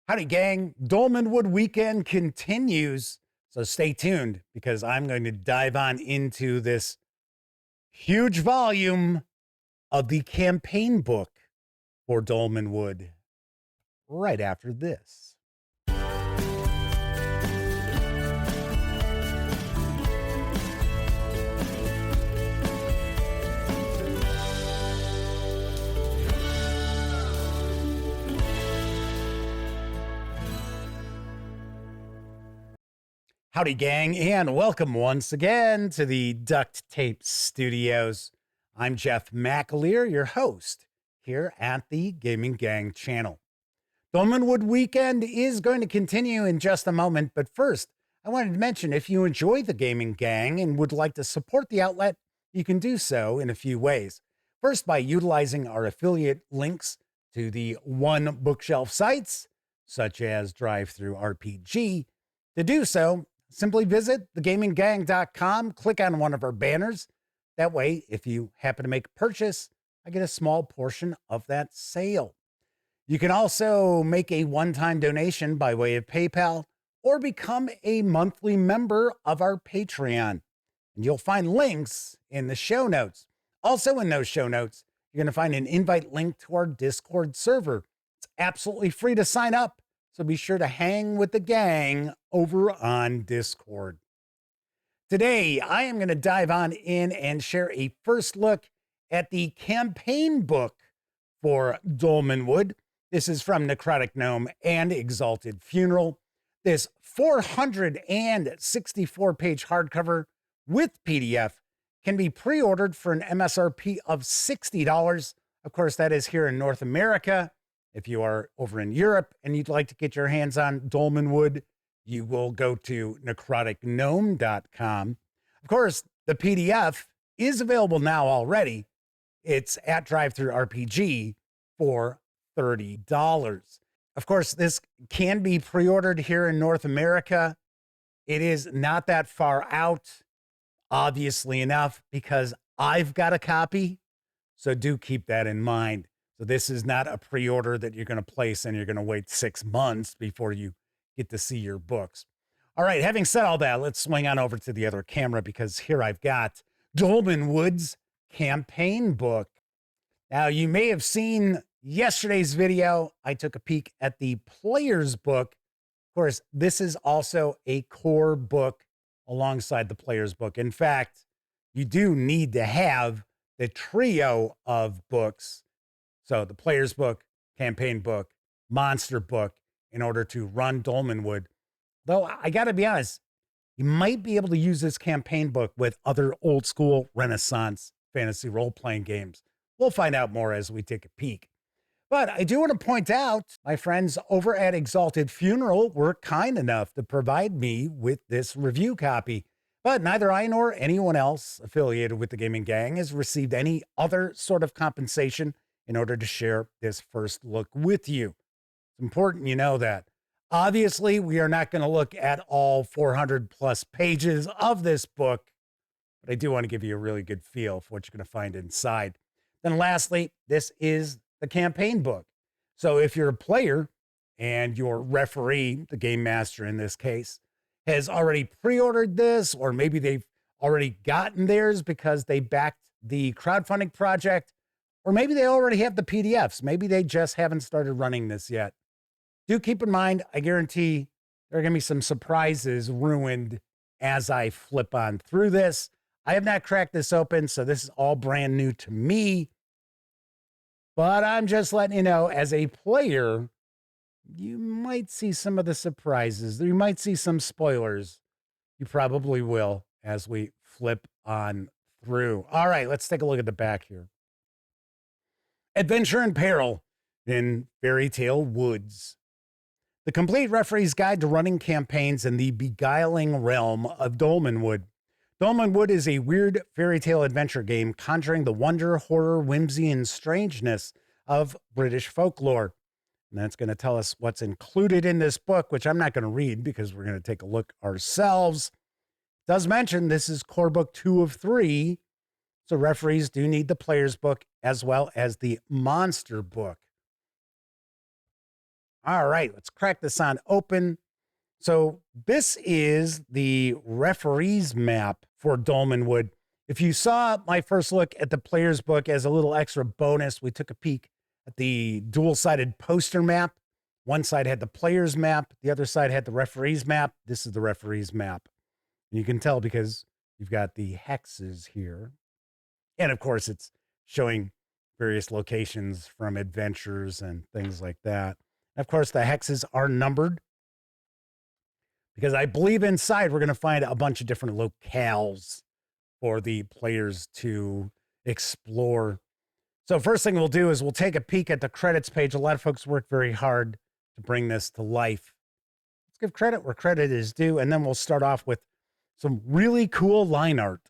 Howdy, gang. Dolmenwood weekend continues. So stay tuned because I'm going to dive on into this huge volume of the campaign book for Dolmenwood right after this. Howdy, gang, and welcome once again to the Duct Tape Studios. I'm Jeff McAleer, your host here at the Gaming Gang channel. Dolmenwood weekend is going to continue in just a moment, but first, I wanted to mention if you enjoy the Gaming Gang and would like to support the outlet, you can do so in a few ways. First, by utilizing our affiliate links to the One Bookshelf sites, such as DriveThruRPG. To do so, simply visit thegaminggang.com, click on one of our banners. That way, if you happen to make a purchase, I get a small portion of that sale. You can also make a one-time donation by way of PayPal or become a monthly member of our Patreon. And you'll find links in the show notes. Also in those show notes, you're going to find an invite link to our Discord server. It's absolutely free to sign up. So be sure to hang with the gang over on Discord. Today, I am going to dive on in and share a first look at the campaign book for Dolmenwood. This is from Necrotic, Gnome, and Exalted Funeral. This 464-page hardcover with PDF can be pre-ordered for an MSRP of $60. Of course, that is here in North America. If you are over in Europe and you'd like to get your hands on Dolmenwood, you will go to necroticgnome.com. Of course, the PDF is available now already. It's at DriveThruRPG for $30. Of course, this can be pre-ordered here in North America. It is not that far out, obviously enough, because I've got a copy. So do keep that in mind. So this is not a pre-order that you're going to place and you're going to wait 6 months before you get to see your books. All right, having said all that, let's swing on over to the other camera because here I've got Dolmenwood's campaign book. Now, you may have seen yesterday's video. I took a peek at the player's book. Of course, this is also a core book alongside the player's book. In fact, you do need to have the trio of books. So the player's book, campaign book, monster book, in order to run Dolmenwood. Though I got to be honest, you might be able to use this campaign book with other old school Renaissance fantasy role-playing games. We'll find out more as we take a peek. But I do want to point out, my friends over at Exalted Funeral were kind enough to provide me with this review copy. But neither I nor anyone else affiliated with the Gaming Gang has received any other sort of compensation in order to share this first look with you. It's important you know that. Obviously, we are not going to look at all 400 plus pages of this book, but I do want to give you a really good feel for what you're going to find inside. Then lastly, this is the campaign book. So if you're a player and your referee, the game master in this case, has already pre-ordered this, or maybe they've already gotten theirs because they backed the crowdfunding project, or maybe they already have the PDFs. Maybe they just haven't started running this yet. Do keep in mind, I guarantee there are going to be some surprises ruined as I flip on through this. I have not cracked this open, so this is all brand new to me. But I'm just letting you know, as a player, you might see some of the surprises. You might see some spoilers. You probably will as we flip on through. All right, let's take a look at the back here. Adventure and Peril in Fairy Tale Woods. The complete referee's guide to running campaigns in the beguiling realm of Dolmenwood. Dolmenwood is a weird fairy tale adventure game conjuring the wonder, horror, whimsy, and strangeness of British folklore. And that's going to tell us what's included in this book, which I'm not going to read because we're going to take a look ourselves. It does mention this is core book 2 of 3. So referees do need the player's book as well as the monster book. All right, let's crack this on open. So this is the referee's map for Dolmenwood. If you saw my first look at the player's book as a little extra bonus, we took a peek at the dual-sided poster map. One side had the player's map. The other side had the referee's map. This is the referee's map. And you can tell because you've got the hexes here. And of course, it's showing various locations from adventures and things like that. And of course, the hexes are numbered because I believe inside we're going to find a bunch of different locales for the players to explore. So first thing we'll do is we'll take a peek at the credits page. A lot of folks work very hard to bring this to life. Let's give credit where credit is due, and then we'll start off with some really cool line art.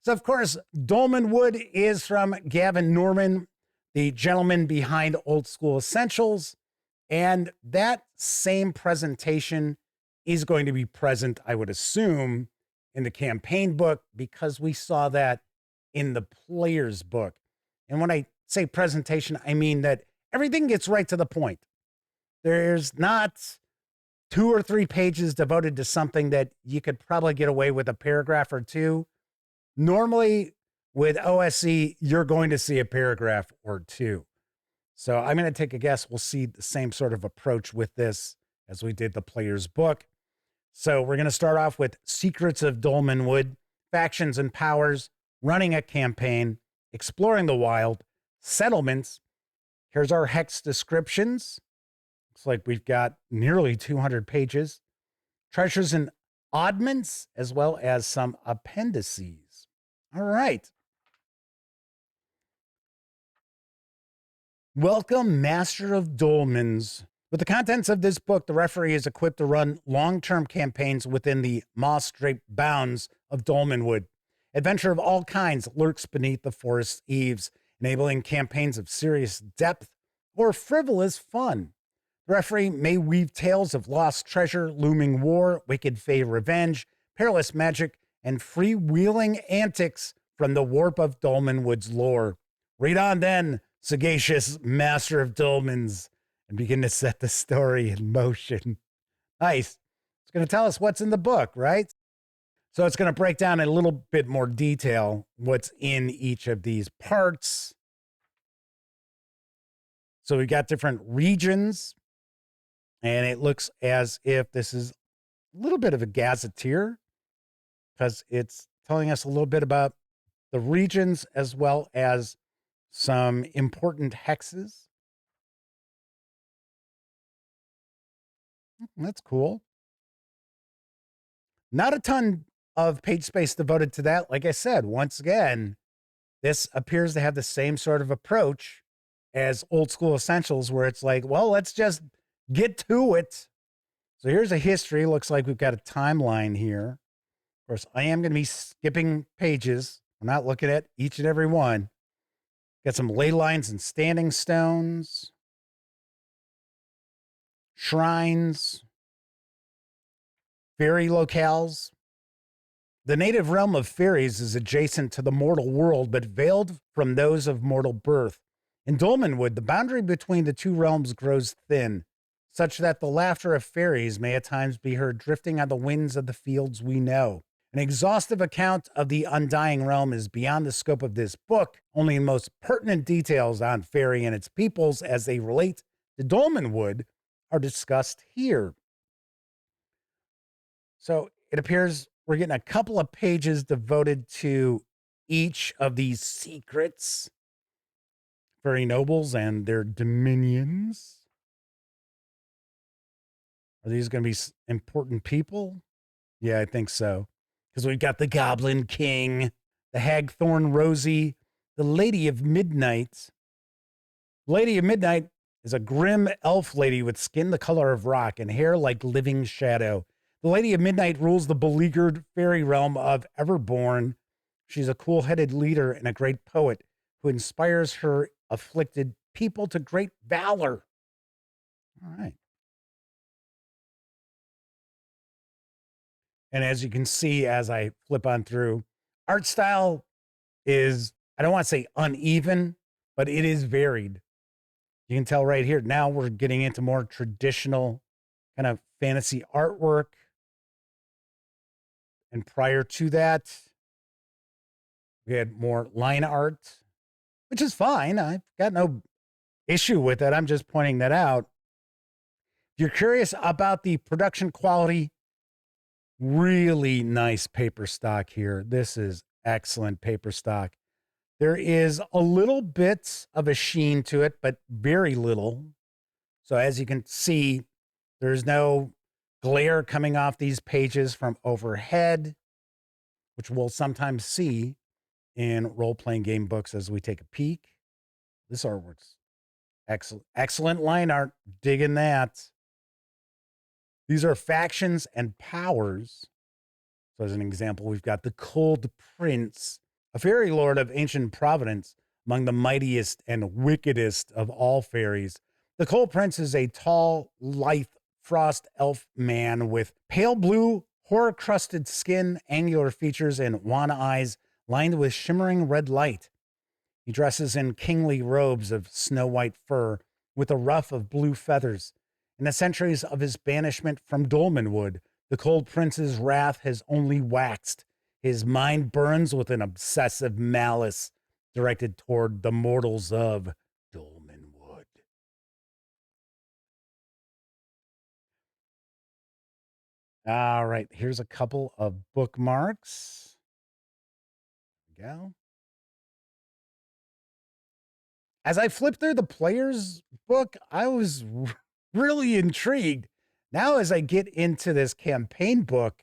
So, of course, Dolmenwood is from Gavin Norman, the gentleman behind Old School Essentials, and that same presentation is going to be present, I would assume, in the campaign book because we saw that in the player's book. And when I say presentation, I mean that everything gets right to the point. There's not 2 or 3 pages devoted to something that you could probably get away with a paragraph or two. Normally, with OSE, you're going to see a paragraph or two. So I'm going to take a guess. We'll see the same sort of approach with this as we did the player's book. So we're going to start off with Secrets of Dolmenwood, Factions and Powers, Running a Campaign, Exploring the Wild, Settlements. Here's our hex descriptions. Looks like we've got nearly 200 pages. Treasures and oddments, as well as some appendices. All right. Welcome, Master of Dolmens. With the contents of this book, the referee is equipped to run long-term campaigns within the moss-draped bounds of Dolmenwood. Adventure of all kinds lurks beneath the forest's eaves, enabling campaigns of serious depth or frivolous fun. The referee may weave tales of lost treasure, looming war, wicked fey revenge, perilous magic, and freewheeling antics from the warp of Dolmenwood's lore. Read on then, sagacious Master of Dolmens, and begin to set the story in motion. Nice. It's going to tell us what's in the book, right? So it's going to break down in a little bit more detail what's in each of these parts. So we've got different regions, and it looks as if this is a little bit of a gazetteer because it's telling us a little bit about the regions as well as some important hexes. That's cool. Not a ton of page space devoted to that. Like I said, once again, this appears to have the same sort of approach as Old School Essentials, where it's like, well, let's just get to it. So here's a history. Looks like we've got a timeline here. Of course, I am going to be skipping pages. We're not looking at each and every one. Got some ley lines and standing stones, shrines, fairy locales. The native realm of fairies is adjacent to the mortal world, but veiled from those of mortal birth. In Dolmenwood, the boundary between the two realms grows thin, such that the laughter of fairies may at times be heard drifting on the winds of the fields we know. An exhaustive account of the undying realm is beyond the scope of this book. Only the most pertinent details on fairy and its peoples as they relate to Dolmenwood are discussed here. So it appears we're getting a couple of pages devoted to each of these secrets. Fairy nobles and their dominions. Are these going to be important people? Yeah, I think so. Because we've got the Goblin King, the Hagthorn Rosie, the Lady of Midnight. Lady of Midnight is a grim elf lady with skin the color of rock and hair like living shadow. The Lady of Midnight rules the beleaguered fairy realm of Everborn. She's a cool-headed leader and a great poet who inspires her afflicted people to great valor. All right. And as you can see, as I flip on through, art style is, I don't want to say uneven, but it is varied. You can tell right here, now we're getting into more traditional kind of fantasy artwork. And prior to that, we had more line art, which is fine. I've got no issue with it. I'm just pointing that out. If you're curious about the production quality, really nice paper stock here. This is excellent paper stock. There is a little bit of a sheen to it, but very little. So as you can see, there's no glare coming off these pages from overhead, which we'll sometimes see in role-playing game books as we take a peek. This artwork's excellent. Excellent line art. Digging that. These are factions and powers. So as an example, we've got the Cold Prince, a fairy lord of ancient providence, among the mightiest and wickedest of all fairies. The Cold Prince is a tall, lithe, frost elf man with pale blue, horror-crusted skin, angular features, and wan eyes lined with shimmering red light. He dresses in kingly robes of snow-white fur with a ruff of blue feathers. In the centuries of his banishment from Dolmenwood, the Cold Prince's wrath has only waxed. His mind burns with an obsessive malice directed toward the mortals of Dolmenwood. All right, here's a couple of bookmarks. There we go. As I flipped through the player's book, I was really intrigued. Now, as I get into this campaign book,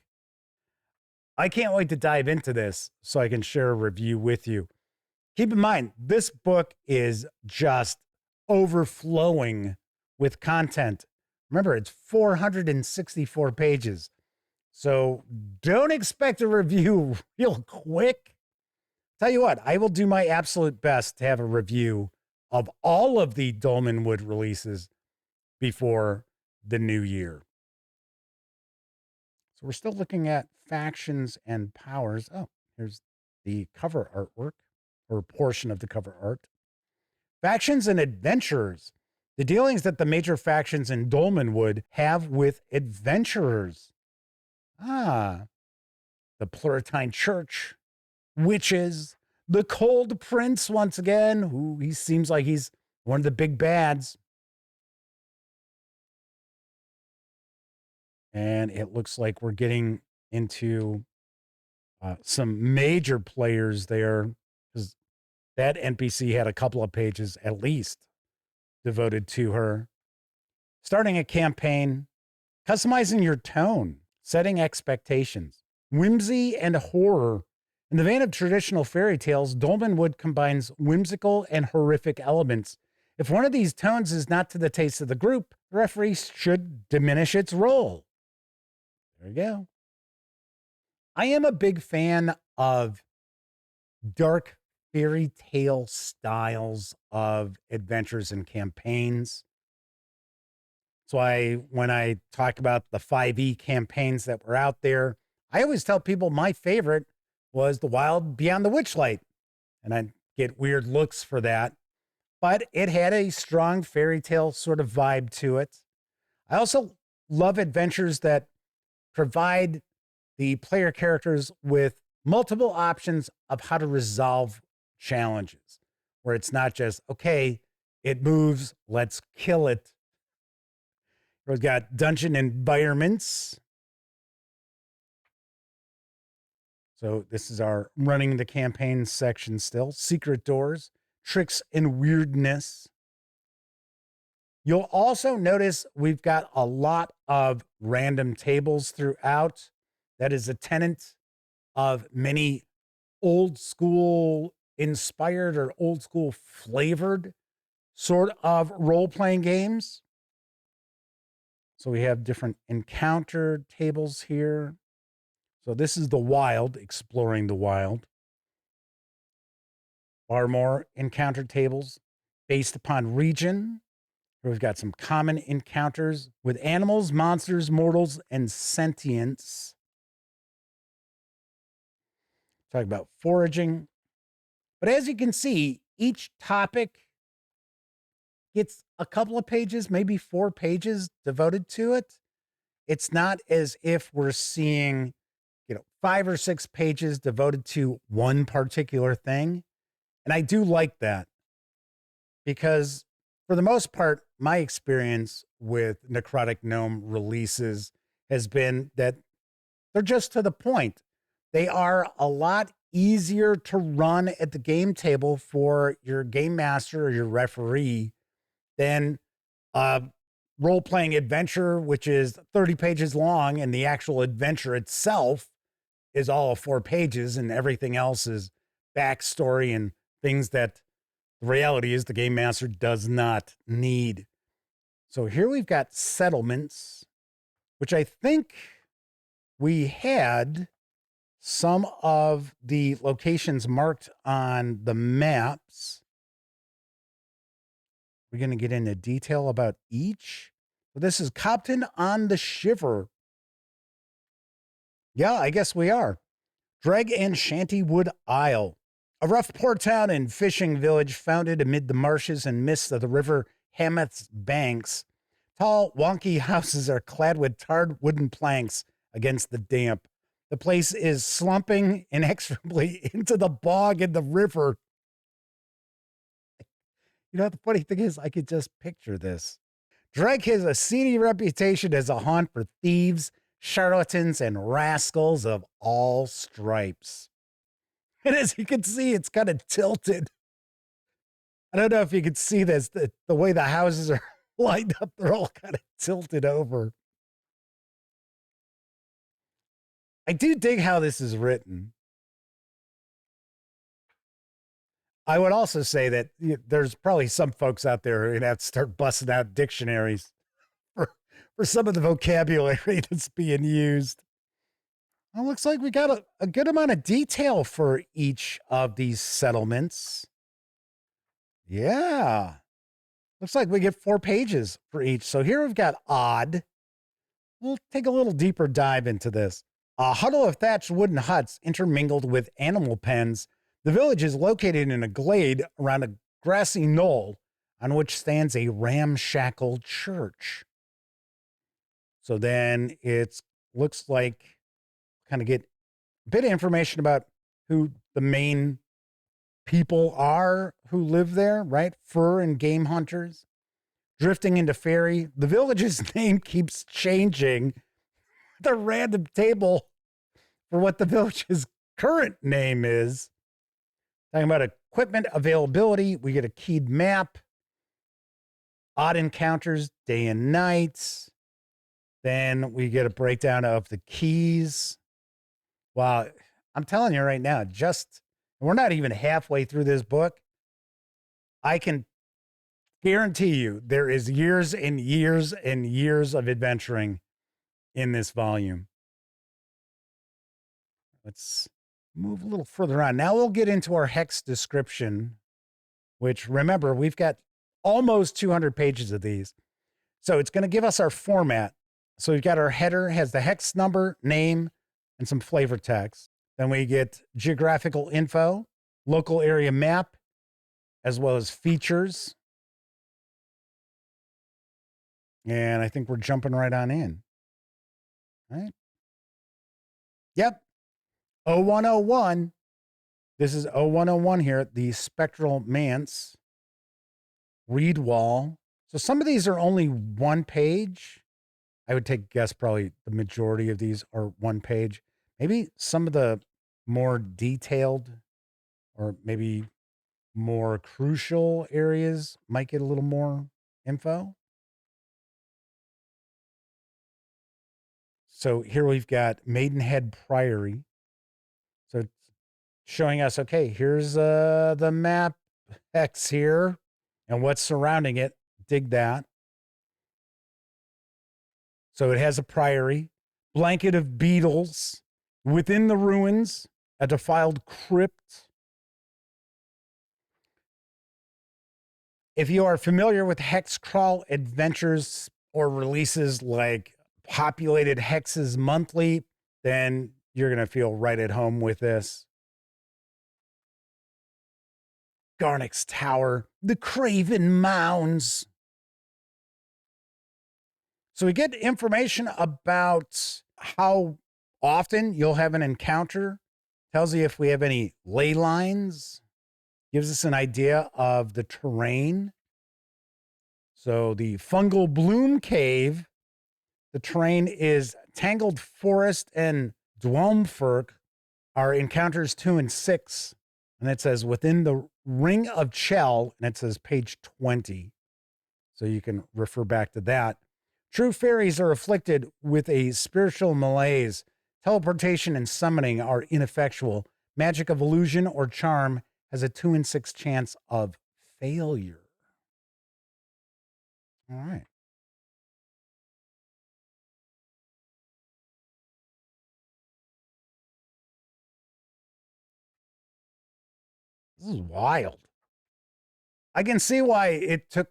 I can't wait to dive into this so I can share a review with you. Keep in mind, this book is just overflowing with content. Remember, it's 464 pages. So don't expect a review real quick. Tell you what, I will do my absolute best to have a review of all of the Dolmenwood releases before the new year. So we're still looking at factions and powers. Oh, here's the cover artwork, or a portion of the cover art. Factions and adventurers. The dealings that the major factions in Dolmenwood have with adventurers. Ah, the Pluralitine Church, witches, the Cold Prince once again, who he seems like he's one of the big bads. And it looks like we're getting into some major players there, because that NPC had a couple of pages at least devoted to her. Starting a campaign, customizing your tone, setting expectations, whimsy and horror. In the vein of traditional fairy tales, Dolmenwood combines whimsical and horrific elements. If one of these tones is not to the taste of the group, the referee should diminish its role. There you go. I am a big fan of dark fairy tale styles of adventures and campaigns. That's why when I talk about the 5e campaigns that were out there, I always tell people my favorite was The Wild Beyond the Witchlight. And I get weird looks for that. But it had a strong fairy tale sort of vibe to it. I also love adventures that provide the player characters with multiple options of how to resolve challenges, where it's not just, okay, it moves, let's kill it. We've got dungeon environments. So this is our running the campaign section still. Secret doors, tricks and weirdness. You'll also notice we've got a lot of random tables throughout. That is a tenet of many old school inspired or old school flavored sort of role-playing games. So we have different encounter tables here. So this is the wild, exploring the wild. Far more encounter tables based upon region. We've got some common encounters with animals, monsters, mortals, and sentients. Talk about foraging. But as you can see, each topic gets a couple of pages, maybe 4 pages devoted to it. It's not as if we're seeing, 5 or 6 pages devoted to one particular thing. And I do like that because for the most part, my experience with Necrotic Gnome releases has been that they're just to the point. They are a lot easier to run at the game table for your game master or your referee than a role-playing adventure, which is 30 pages long, and the actual adventure itself is all 4 pages, and everything else is backstory and things that the reality is the game master does not need. So here we've got settlements, which I think we had some of the locations marked on the maps. We're going to get into detail about each. So this is Cobton on the Shiver. Yeah, I guess we are. Dreg and Shantywood Isle, a rough port town and fishing village founded amid the marshes and mists of the river Hamath's banks. Tall, wonky houses are clad with tarred wooden planks against the damp. The place is slumping inexorably into the bog in the river. You know, the funny thing is, I could just picture this. Dreg has a seedy reputation as a haunt for thieves, charlatans, and rascals of all stripes. And as you can see, it's kind of tilted. I don't know if you can see this, the way the houses are lined up, they're all kind of tilted over. I do dig how this is written. I would also say that there's probably some folks out there who are going to have to start busting out dictionaries for some of the vocabulary that's being used. Well, looks like we got a good amount of detail for each of these settlements. Yeah. Looks like we get 4 pages for each. So here we've got Odd. We'll take a little deeper dive into this. A huddle of thatched wooden huts intermingled with animal pens. The village is located in a glade around a grassy knoll on which stands a ramshackle church. So then it looks like kind of get a bit of information about who the main people are who live there, right? Fur and game hunters. Drifting into fairy. The village's name keeps changing. The random table for what the village's current name is. Talking about equipment availability, we get a keyed map, odd encounters, day and night. Then we get a breakdown of the keys. Wow, I'm telling you right now, we're not even halfway through this book. I can guarantee you there is years and years and years of adventuring in this volume. Let's move a little further on. Now we'll get into our hex description, which, remember, we've got almost 200 pages of these. So it's going to give us our format. So we've got our header, has the hex number, name, and some flavor text. Then we get geographical info, local area map, as well as features. And I think we're jumping right on in. All right. Yep. 0101. This is 0101 here, the Spectral Manse. Read wall. So some of these are only 1 page. I would take a guess probably the majority of these are 1 page. Maybe some of the more detailed or maybe more crucial areas might get a little more info. So here we've got Maidenhead Priory. So it's showing us, okay, here's the map X here and what's surrounding it. Dig that. So it has a priory, blanket of beetles, within the ruins, a defiled crypt. If you are familiar with hex crawl adventures or releases like Populated Hexes Monthly, then you're going to feel right at home with this. Garnick's Tower, the Craven Mounds. So we get information about how often you'll have an encounter, tells you if we have any ley lines, gives us an idea of the terrain. So the Fungal Bloom Cave, the terrain is Tangled Forest and Dwelmfirk are encounters 2 and 6. And it says within the Ring of Chell, and it says page 20. So you can refer back to that. True fairies are afflicted with a spiritual malaise. Teleportation and summoning are ineffectual. Magic of illusion or charm has a 2 in 6 chance of failure. All right. This is wild. I can see why it took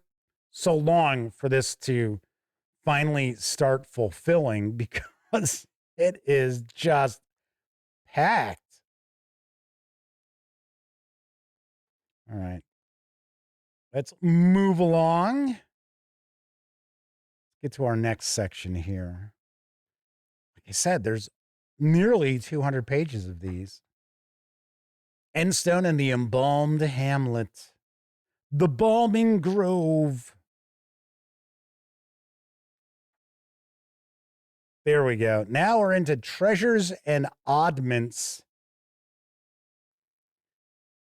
so long for this to finally start fulfilling, because it is just packed. All right. Let's move along. Get to our next section here. Like I said, there's nearly 200 pages of these. Endstone and the Embalmed Hamlet. The Balming Grove. There we go. Now we're into treasures and oddments.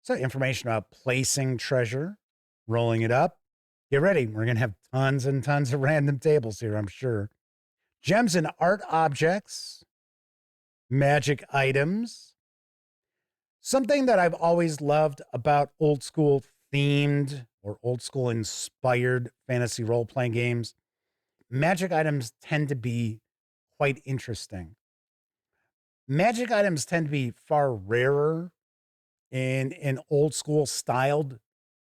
So information about placing treasure, rolling it up. Get ready. We're going to have tons and tons of random tables here, I'm sure. Gems and art objects. Magic items. Something that I've always loved about old school themed or old school inspired fantasy role-playing games, magic items tend to be quite interesting. Magic items tend to be far rarer in an old school styled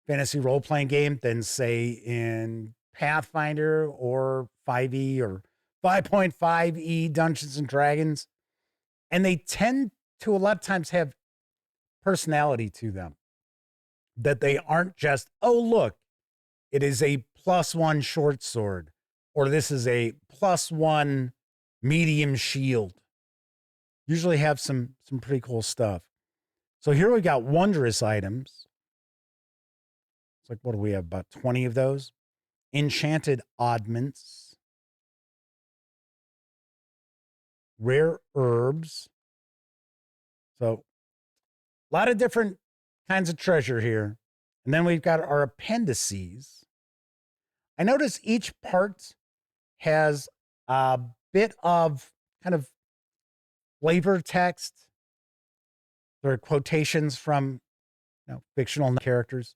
fantasy role-playing game than, say, in Pathfinder or 5e or 5.5e Dungeons and Dragons. And they tend to a lot of times have personality to them, that they aren't just, oh, look, it is a +1 short sword, or this is a +1 medium shield. Usually have some pretty cool stuff. So here we got wondrous items. It's like, what do we have? About 20 of those. Enchanted oddments. Rare herbs. So a lot of different kinds of treasure here. And then we've got our appendices. I notice each part has a bit of kind of flavor text. There are quotations from fictional characters.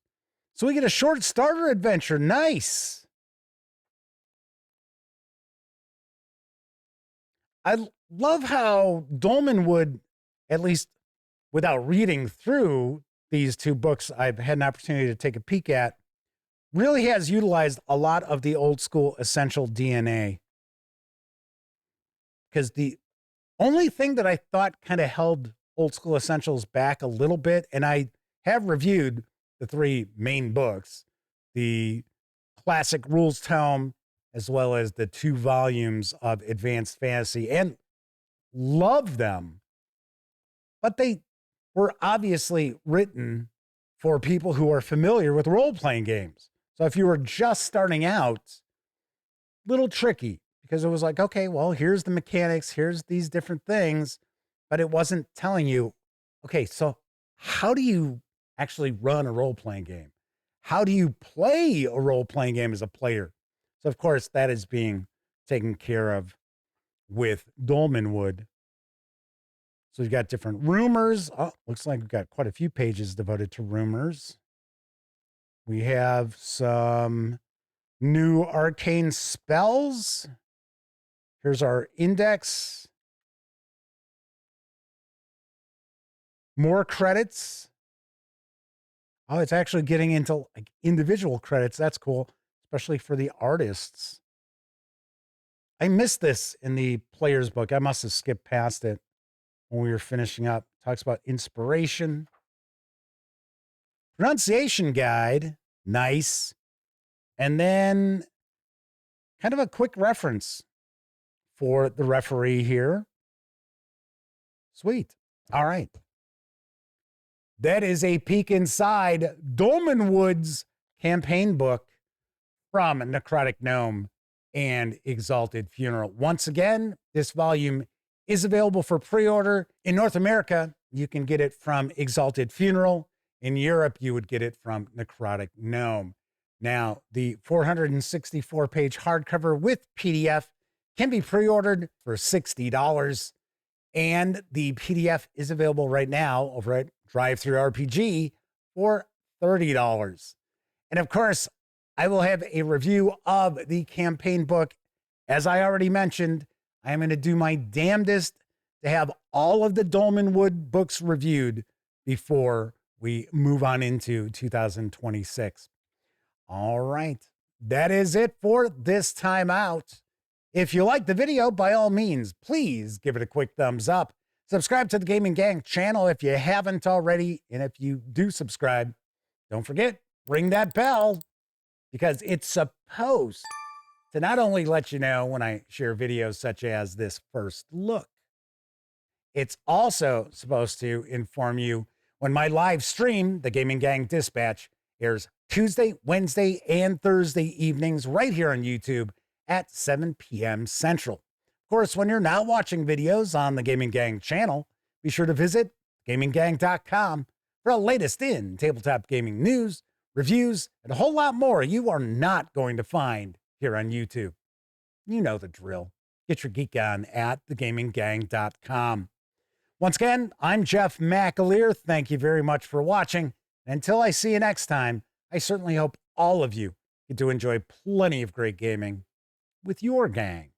So we get a short starter adventure. Nice. I love how Dolmenwood, at least without reading through these two books I've had an opportunity to take a peek at, really has utilized a lot of the old school essential DNA. Because the only thing that I thought kind of held old school essentials back a little bit, and I have reviewed the 3 main books, the classic rules tome, as well as the 2 volumes of advanced fantasy, and love them. But they were obviously written for people who are familiar with role-playing games. So if you were just starting out, little tricky, because it was like, okay, well, here's the mechanics, here's these different things, but it wasn't telling you, okay, so how do you actually run a role-playing game? How do you play a role-playing game as a player? So, of course, that is being taken care of with Dolmenwood. So we've got different rumors. Oh, looks like we've got quite a few pages devoted to rumors. We have some new arcane spells. Here's our index. More credits. Oh, it's actually getting into like individual credits. That's cool, especially for the artists. I missed this in the player's book. I must have skipped past it when we were finishing up. Talks about inspiration. pronunciation guide, nice. And then kind of a quick reference for the referee here. Sweet. All right. That is a peek inside Dolmenwood's campaign book from Necrotic Gnome and Exalted Funeral. Once again, this volume is available for pre-order. In North America, you can get it from Exalted Funeral. In Europe, you would get it from Necrotic Gnome. Now, the 464-page hardcover with PDF can be pre-ordered for $60. And the PDF is available right now over at DriveThruRPG for $30. And of course, I will have a review of the campaign book. As I already mentioned, I am going to do my damnedest to have all of the Dolmenwood books reviewed before we move on into 2026. All right, that is it for this time out. If you like the video, by all means, please give it a quick thumbs up. Subscribe to the Gaming Gang channel if you haven't already. And if you do subscribe, don't forget, ring that bell, because it's supposed to not only let you know when I share videos such as this first look, it's also supposed to inform you when my live stream, the Gaming Gang Dispatch, airs Tuesday, Wednesday, and Thursday evenings right here on YouTube at 7 p.m. Central. Of course, when you're not watching videos on the Gaming Gang channel, be sure to visit gaminggang.com for the latest in tabletop gaming news, reviews, and a whole lot more you are not going to find here on YouTube. You know the drill. Get your geek on at thegaminggang.com. Once again, I'm Jeff McAleer. Thank you very much for watching. Until I see you next time, I certainly hope all of you get to enjoy plenty of great gaming with your gang.